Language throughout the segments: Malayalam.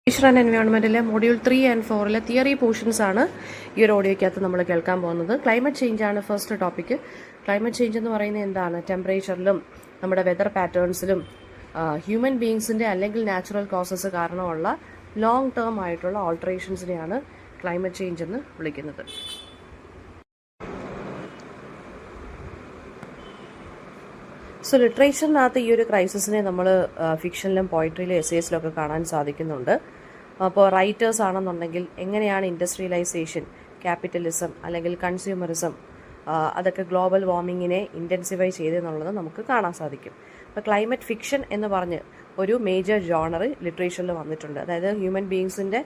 നേച്ചർ ആൻഡ് എൻവയോൺമെൻറ്റിലെ മൊഡ്യൂൾ 3 and 4 തിയറി പോർഷൻസ് ആണ് ഈ ഒരു ഓഡിയോയ്ക്കകത്ത് നമ്മൾ കേൾക്കാൻ പോകുന്നത്. ക്ലൈമറ്റ് ചേഞ്ച് ആണ് ഫസ്റ്റ് ടോപ്പിക്ക്. ക്ലൈമറ്റ് ചേഞ്ച് എന്ന് പറയുന്നത് എന്താണ്? ടെമ്പറേച്ചറിലും നമ്മുടെ വെതർ പാറ്റേൺസിലും ഹ്യൂമൻ ബീങ്സിൻ്റെ അല്ലെങ്കിൽ നാച്ചുറൽ കോസസ് കാരണമുള്ള ലോങ് ടേം ആയിട്ടുള്ള ഓൾട്ടറേഷൻസിനെയാണ് ക്ലൈമറ്റ് ചേഞ്ച് എന്ന് വിളിക്കുന്നത്. സോ ലിറ്ററേച്ചറിനകത്ത് ഈ ഒരു ക്രൈസിസിനെ നമ്മൾ ഫിക്ഷനിലും പോയിട്രിയിലും എസ്സേസിലും ഒക്കെ കാണാൻ സാധിക്കുന്നുണ്ട്. അപ്പോൾ റൈറ്റേഴ്സ് ആണെന്നുണ്ടെങ്കിൽ എങ്ങനെയാണ് ഇൻഡസ്ട്രിയലൈസേഷൻ, ക്യാപിറ്റലിസം അല്ലെങ്കിൽ കൺസ്യൂമറിസം അതൊക്കെ ഗ്ലോബൽ വാർമിങ്ങിനെ ഇൻറ്റൻസിഫൈ ചെയ്തെന്നുള്ളത് നമുക്ക് കാണാൻ സാധിക്കും. അപ്പോൾ ക്ലൈമറ്റ് ഫിക്ഷൻ എന്ന് പറഞ്ഞ് ഒരു മേജർ ജോണർ ലിറ്ററേച്ചറിൽ വന്നിട്ടുണ്ട്. അതായത് ഹ്യൂമൻ ബീങ്സിൻ്റെ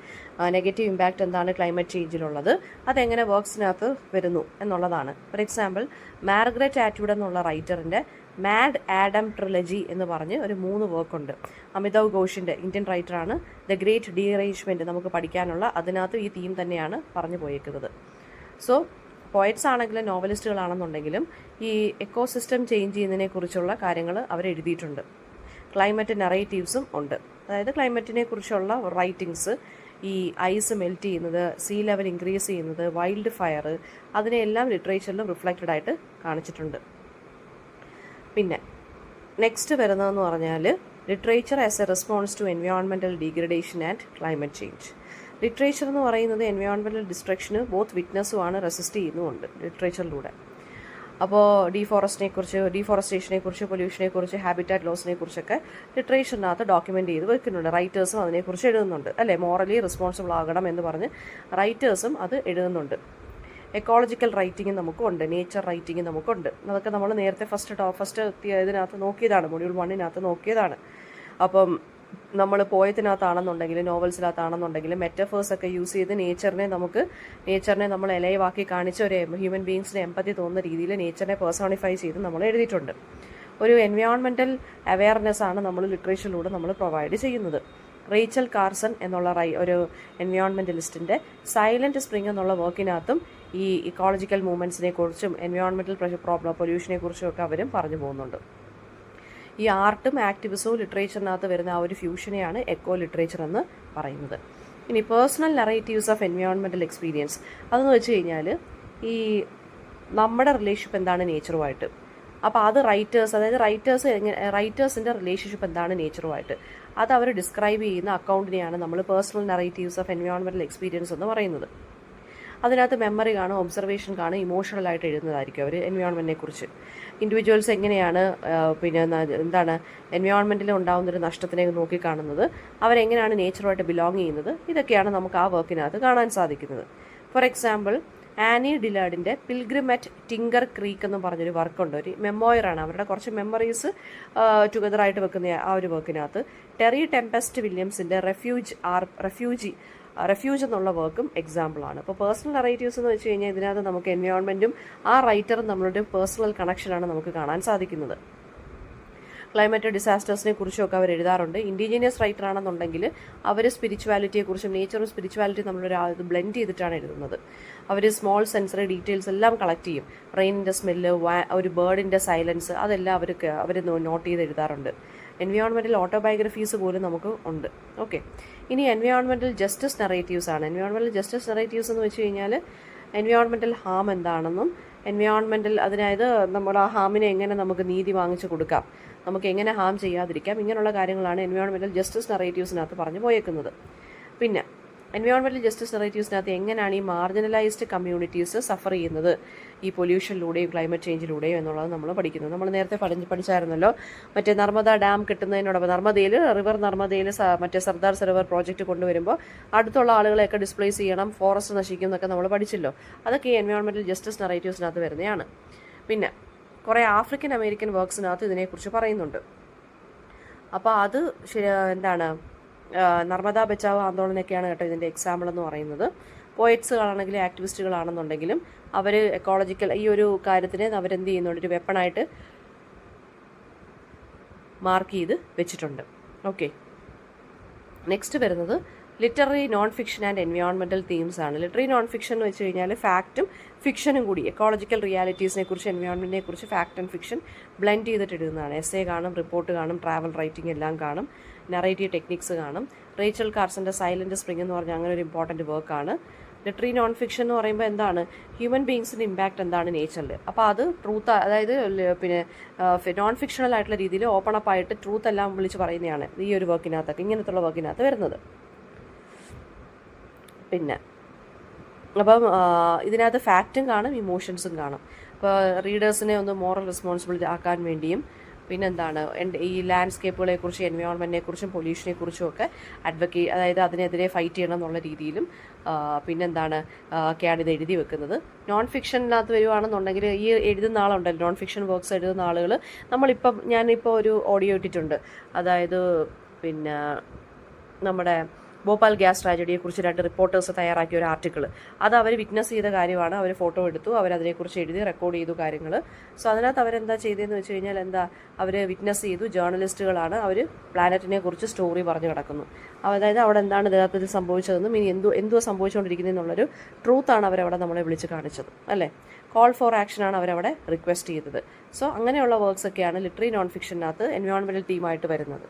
നെഗറ്റീവ് ഇമ്പാക്റ്റ് എന്താണ് ക്ലൈമറ്റ് ചേഞ്ചിലുള്ളത്, അതെങ്ങനെ വർക്ക്സിനകത്ത് വരുന്നു എന്നുള്ളതാണ്. ഫോർ എക്സാമ്പിൾ, മാർഗരറ്റ് ആറ്റ്വുഡ് എന്നുള്ള റൈറ്ററിൻ്റെ മാഡ് ആഡം ട്രിലജി എന്ന് പറഞ്ഞ് ഒരു 3 വർക്കുണ്ട്. അമിതാവ് ഘോഷിൻ്റെ, ഇന്ത്യൻ റൈറ്ററാണ്, ദ ഗ്രേറ്റ് ഡീറേഞ്ച്മെൻറ്റ് നമുക്ക് പഠിക്കാനുള്ള, അതിനകത്ത് ഈ തീം തന്നെയാണ് പറഞ്ഞു പോയേക്കുന്നത്. സോ പോയറ്റ്സ് ആണെങ്കിലും നോവലിസ്റ്റുകളാണെന്നുണ്ടെങ്കിലും ഈ എക്കോസിസ്റ്റം ചേഞ്ച് ചെയ്യുന്നതിനെ കുറിച്ചുള്ള കാര്യങ്ങൾ അവർ എഴുതിയിട്ടുണ്ട്. ക്ലൈമറ്റ് നറേറ്റീവ്സും ഉണ്ട്. അതായത് ക്ലൈമറ്റിനെ കുറിച്ചുള്ള റൈറ്റിങ്സ്, ഈ ഐസ് മെൽറ്റ് ചെയ്യുന്നത്, സീ ലെവൽ ഇൻക്രീസ് ചെയ്യുന്നത്, വൈൽഡ് ഫയർ, അതിനെല്ലാം ലിറ്ററേച്ചറിലും റിഫ്ലക്റ്റഡ് ആയിട്ട് കാണിച്ചിട്ടുണ്ട്. പിന്നെ നെക്സ്റ്റ് വരുന്നതെന്ന് പറഞ്ഞാൽ literature as a response to environmental degradation and climate change. Literature എന്ന് പറയുന്നത് എൻവയോൺമെൻറ്റൽ ഡിസ്ട്രക്ഷന് ബോത്ത് വിറ്റ്നസ്സുമാണ്, റെസിസ്റ്റ് ചെയ്യുന്നുമുണ്ട് ലിറ്ററേച്ചറിലൂടെ. അപ്പോൾ ഡീഫോറസ്റ്റേഷനെ കുറിച്ച്, പൊല്യൂഷനെ കുറിച്ച്, ഹാബിറ്റാറ്റ് ലോസിനെ കുറിച്ചൊക്കെ ലിറ്ററേച്ചറിനകത്ത് ഡോക്യുമെൻ്റ് ചെയ്ത് വെക്കുന്നുണ്ട്. റൈറ്റേഴ്സും അതിനെക്കുറിച്ച് എഴുതുന്നുണ്ട്, അല്ലേ? മോറലി റെസ്പോൺസിബിൾ ആകണം എന്ന് പറഞ്ഞ് റൈറ്റേഴ്സും അത് എഴുതുന്നുണ്ട്. എക്കോളജിക്കൽ റൈറ്റിംഗ് നമുക്കുണ്ട്, നേച്ചർ റൈറ്റിംഗ് നമുക്കുണ്ട്. അതൊക്കെ നമ്മൾ നേരത്തെ ഫസ്റ്റ് ഇതിനകത്ത് നോക്കിയതാണ്, മൊഡ്യൂൾ 1 നോക്കിയതാണ്. അപ്പം നമ്മൾ പോയത്തിനകത്താണെന്നുണ്ടെങ്കിലും നോവൽസിനകത്താണെന്നുണ്ടെങ്കിലും മെറ്റഫേഴ്സൊക്കെ യൂസ് ചെയ്ത് നേച്ചറിനെ നമ്മൾ എലൈവാക്കി കാണിച്ച് ഒരു ഹ്യൂമൻ ബീങ്സിന് എമ്പതി തോന്നുന്ന രീതിയിൽ നേച്ചറിനെ പേഴ്സോണിഫൈ ചെയ്ത് നമ്മൾ എഴുതിയിട്ടുണ്ട്. ഒരു എൻവയോൺമെൻറ്റൽ അവെയർനെസ് ആണ് നമ്മൾ ലിറ്ററേച്ചറിലൂടെ നമ്മൾ പ്രൊവൈഡ് ചെയ്യുന്നത്. റേച്ചൽ കാർസൺ എന്നുള്ള ഒരു എൻവയോൺമെൻറ്റലിസ്റ്റിൻ്റെ സൈലൻറ്റ് സ്പ്രിംഗ് എന്നുള്ള വർക്കിനകത്തും ഈ ഇക്കോളജിക്കൽ മൂവ്മെൻറ്റ്സിനെ കുറിച്ചും എൻവയോൺമെൻറ്റൽ പൊല്യൂഷനെ കുറിച്ചും ഒക്കെ അവരും പറഞ്ഞു പോകുന്നുണ്ട്. ഈ ആർട്ടും ആക്ടിവിസവും ലിറ്ററേച്ചറിനകത്ത് വരുന്ന ആ ഒരു ഫ്യൂഷനെയാണ് എക്കോ ലിറ്ററേച്ചർ എന്ന് പറയുന്നത്. ഇനി personal narratives of environmental experience, അതെന്ന് വെച്ച് കഴിഞ്ഞാൽ ഈ നമ്മുടെ റിലേഷൻഷിപ്പ് എന്താണ് നേച്ചറുമായിട്ട്, അപ്പോൾ അത് റൈറ്റേഴ്സിൻ്റെ റിലേഷൻഷിപ്പ് എന്താണ് നേച്ചറുമായിട്ട്, അത് അവർ ഡിസ്ക്രൈബ് ചെയ്യുന്ന അക്കൗണ്ടിനെയാണ് നമ്മൾ personal narratives of environmental experience എന്ന് പറയുന്നത്. അതിനകത്ത് മെമ്മറി കാണും, ഒബ്സർവേഷൻ കാണും, ഇമോഷണലായിട്ട് എഴുതുന്നതായിരിക്കും അവർ എൻവയോൺമെൻറ്റിനെ കുറിച്ച്. ഇൻഡിവിജ്വൽസ് എങ്ങനെയാണ് എന്താണ് എൻവയോൺമെൻറ്റിൽ ഉണ്ടാകുന്നൊരു നഷ്ടത്തിനെ നോക്കിക്കാണുന്നത്, അവരെങ്ങനെയാണ് നേച്ചറുമായിട്ട് ബിലോങ് ചെയ്യുന്നത്, ഇതൊക്കെയാണ് നമുക്ക് ആ വർക്കിനകത്ത് കാണാൻ സാധിക്കുന്നത്. ഫോർ എക്സാമ്പിൾ, ആനി ഡിലാർഡിൻ്റെ പിൽഗ്രിം അറ്റ് ടിങ്കർ ക്രീക്ക് എന്ന് പറഞ്ഞൊരു വർക്കുണ്ട്. ഒരു മെമ്മോയറാണ്, അവരുടെ കുറച്ച് മെമ്മറീസ് ടുഗദറായിട്ട് വെക്കുന്ന ആ ഒരു വർക്കിനകത്ത്. ടെറി ടെമ്പസ്റ്റ് വില്യംസിൻ്റെ റെഫ്യൂജ് എന്നുള്ള വർക്കും എക്സാമ്പിളാണ്. അപ്പോൾ പേഴ്സണൽ നറേറ്റീവ്സ് എന്ന് വെച്ച് കഴിഞ്ഞാൽ ഇതിനകത്ത് നമുക്ക് എൻവയോൺമെൻറ്റും ആ റൈറ്ററും നമ്മളുടെ പേഴ്സണൽ കണക്ഷനാണ് നമുക്ക് കാണാൻ സാധിക്കുന്നത്. ക്ലൈമറ്റ് ഡിസാസ്റ്റേഴ്സിനെ കുറിച്ചൊക്കെ അവർ എഴുതാറുണ്ട്. ഇൻഡിജീനിയസ് റൈറ്റർ ആണെന്നുണ്ടെങ്കിൽ അവർ സ്പിരിച്വാലിറ്റിയെക്കുറിച്ചും നേച്ചറും സ്പിരിച്വാലിറ്റി നമ്മളൊരു ബ്ലെൻഡ് ചെയ്തിട്ടാണ് എഴുതുന്നത്. അവർ സ്മോൾ സെൻസറി ഡീറ്റെയിൽസ് എല്ലാം കളക്ട് ചെയ്യും. റെയിനിൻ്റെ സ്മെല്ല്, ഒരു ബേർഡിൻ്റെ സൈലൻസ്, അതെല്ലാം അവർ നോട്ട് ചെയ്ത് എഴുതാറുണ്ട്. എൻവയോൺമെൻറ്റൽ ഓട്ടോബയോഗ്രഫീസ് പോലും നമുക്ക് ഉണ്ട്. ഓക്കെ, ഇനി എൻവയോൺമെൻറ്റൽ ജസ്റ്റിസ് നറേറ്റീവ്സ് ആണ്. എൻവയോൺമെൻറ്റൽ ജസ്റ്റിസ് നറേറ്റീവ്സ് എന്ന് വെച്ച് കഴിഞ്ഞാൽ എൻവയോൺമെൻറ്റൽ ഹാം എന്താണെന്നും അതായത് നമ്മൾ ആ ഹാമിനെ എങ്ങനെ നമുക്ക് നീതി വാങ്ങിച്ചു കൊടുക്കാം, നമുക്ക് എങ്ങനെ ഹാം ചെയ്യാതിരിക്കാം, ഇങ്ങനെയുള്ള കാര്യങ്ങളാണ് എൻവയോൺമെൻറ്റൽ ജസ്റ്റിസ് നറേറ്റീവ്സിനകത്ത് പറഞ്ഞു പോയേക്കുന്നത്. പിന്നെ എൻവയോൺമെൻറ്റൽ ജസ്റ്റിസ് നറേറ്റീവ്സിനകത്ത് എങ്ങനെയാണ് ഈ മാർജിനലൈസ്ഡ് കമ്മ്യൂണിറ്റീസ് സഫർ ചെയ്യുന്നത് ഈ പൊല്യൂഷനിലൂടെയും ക്ലൈമറ്റ് ചേഞ്ചിലൂടെയും എന്നുള്ളത് നമ്മൾ പഠിക്കുന്നത്. നമ്മൾ നേരത്തെ പഠിച്ചായിരുന്നല്ലോ, മറ്റേ നർമ്മദ ഡാം കിട്ടുന്നതിനോടൊപ്പം റിവർ നർമ്മദയിൽ മറ്റേ സർദാർ സരോവർ പ്രോജക്റ്റ് കൊണ്ടുവരുമ്പോൾ അടുത്തുള്ള ആളുകളെയൊക്കെ ഡിസ്പ്ലേസ് ചെയ്യണം, ഫോറസ്റ്റ് നശിക്കും എന്നൊക്കെ നമ്മൾ പഠിച്ചല്ലോ. അതൊക്കെ ഈ എൻവയോൺമെൻറ്റൽ ജസ്റ്റിസ് നറേറ്റീവ്സിനകത്ത് വരുന്നതാണ്. പിന്നെ കുറേ ആഫ്രിക്കൻ അമേരിക്കൻ വർക്ക്സിനകത്ത് ഇതിനെക്കുറിച്ച് പറയുന്നുണ്ട്. അപ്പോൾ അത് എന്താണ് നർമ്മദ ബച്ചാവോ ആന്തോളനൊക്കെയാണ് കേട്ടോ ഇതിൻ്റെ എക്സാമ്പിൾ എന്ന് പറയുന്നത്. പോയറ്റ്സുകളാണെങ്കിലും ആക്ടിവിസ്റ്റുകളാണെന്നുണ്ടെങ്കിലും അവർ എക്കോളജിക്കൽ ഈ ഒരു കാര്യത്തിനെ അവരെന്ത് ചെയ്യുന്നുണ്ട്, ഒരു വെപ്പണായിട്ട് മാർക്ക് ചെയ്ത് വെച്ചിട്ടുണ്ട്. ഓക്കെ, നെക്സ്റ്റ് വരുന്നത് literary non fiction and environmental themes ആണ്. ലിറ്റററി നോൺ ഫിക്ഷൻ എന്ന് വെച്ച് കഴിഞ്ഞാൽ ഫാക്റ്റും ഫിക്ഷനും കൂടി, എക്കോളജിക്കൽ റിയാലിറ്റീസിനെ കുറിച്ച്, എൻവയോൺമെൻറ്റിനെ കുറിച്ച് ഫാക്ട് ആൻഡ് ഫിക്ഷൻ ബ്ലെൻഡ് ചെയ്തിട്ട് എഴുതുന്നതാണ്. എസ്സേ കാണും, റിപ്പോർട്ട് കാണും, ട്രാവൽ റൈറ്റിംഗ് എല്ലാം കാണും. നറേറ്റീവ് ടെക്നിക്സ് കാണും. റേച്ചൽ കാർസൻ്റെ സൈലൻറ്റ് സ്പ്രിംഗ് എന്ന് പറഞ്ഞാൽ അങ്ങനെ ഒരു ഇമ്പോർട്ടൻറ്റ് വർക്കാണ്. ലിറ്റററി നോൺ ഫിക്ഷൻ എന്ന് പറയുമ്പോൾ എന്താണ്, ഹ്യൂമൻ ബീങ്സിൻ്റെ ഇമ്പാക്റ്റ് എന്താണ് നേച്ചറിൽ, അപ്പോൾ അത് ട്രൂത്ത്, അതായത് പിന്നെ നോൺ ഫിക്ഷണൽ ആയിട്ടുള്ള രീതിയിൽ ഓപ്പൺ അപ്പ് ആയിട്ട് ട്രൂത്ത് എല്ലാം വിളിച്ച് പറയുന്നതാണ് ഈ ഒരു വർക്കിനകത്തൊക്കെ, ഇങ്ങനത്തുള്ള വർക്കിനകത്ത് വരുന്നത്. പിന്നെ അപ്പം ഇതിനകത്ത് ഫാക്റ്റും കാണും, ഇമോഷൻസും കാണും. അപ്പോൾ റീഡേഴ്സിനെ ഒന്ന് മോറൽ റെസ്പോൺസിബിലിറ്റി ആക്കാൻ വേണ്ടിയും, പിന്നെന്താണ് ഈ ലാൻഡ്സ്കേപ്പുകളെക്കുറിച്ചും എൻവയോൺമെൻറ്റിനെക്കുറിച്ചും പൊല്യൂഷനെക്കുറിച്ചും ഒക്കെ അതായത് അതിനെതിരെ ഫൈറ്റ് ചെയ്യണം എന്നുള്ള രീതിയിലും പിന്നെന്താണ് ഒക്കെയാണ് ഇത് എഴുതി വെക്കുന്നത്. നോൺ ഫിക്ഷനകത്ത് വരുവാണെന്നുണ്ടെങ്കിൽ ഈ എഴുതുന്ന ആളുണ്ടല്ലോ, നോൺ ഫിക്ഷൻ വർക്ക്സ് എഴുതുന്ന ആളുകൾ, ഞാനിപ്പോൾ ഒരു ഓഡിയോ ഇട്ടിട്ടുണ്ട്. അതായത് പിന്നെ നമ്മുടെ ഭോപ്പാൽ ഗ്യാസ് ട്രാജഡിയെക്കുറിച്ച് 2 റിപ്പോർട്ടേഴ്സ് തയ്യാറാക്കിയ ഒരു ആർട്ടിക്കിൾ, അത് അവർ വിറ്റ്നസ് ചെയ്ത കാര്യമാണ്. അവർ ഫോട്ടോ എടുത്തു, അവരതിനെക്കുറിച്ച് എഴുതി റെക്കോർഡ് ചെയ്തു കാര്യങ്ങൾ. സോ അതിനകത്ത് അവരെന്താ ചെയ്തതെന്ന് വെച്ച് കഴിഞ്ഞാൽ അവർ വിറ്റ്നസ് ചെയ്തു, ജേർണലിസ്റ്റുകളാണ്, അവർ പ്ലാനറ്റിനെ കുറിച്ച് സ്റ്റോറി പറഞ്ഞു കിടക്കുന്നു. അതായത് അവിടെ എന്താണ് യഥാർത്ഥത്തിൽ സംഭവിച്ചതെന്നും ഇനി എന്തുവാ സംഭവിച്ചുകൊണ്ടിരിക്കുന്നതെന്നുള്ളൊരു ട്രൂത്താണ് അവരവിടെ നമ്മളെ വിളിച്ച് കാണിച്ചത്, അല്ലേ. കോൾ ഫോർ ആക്ഷനാണ് അവരവിടെ റിക്വസ്റ്റ് ചെയ്തത്. സോ അങ്ങനെയുള്ള വർക്ക്സ് ഒക്കെയാണ് ലിറ്റററി നോൺ ഫിക്ഷനകത്ത് എൻവയോൺമെൻറ്റൽ തീമായിട്ട് വരുന്നത്.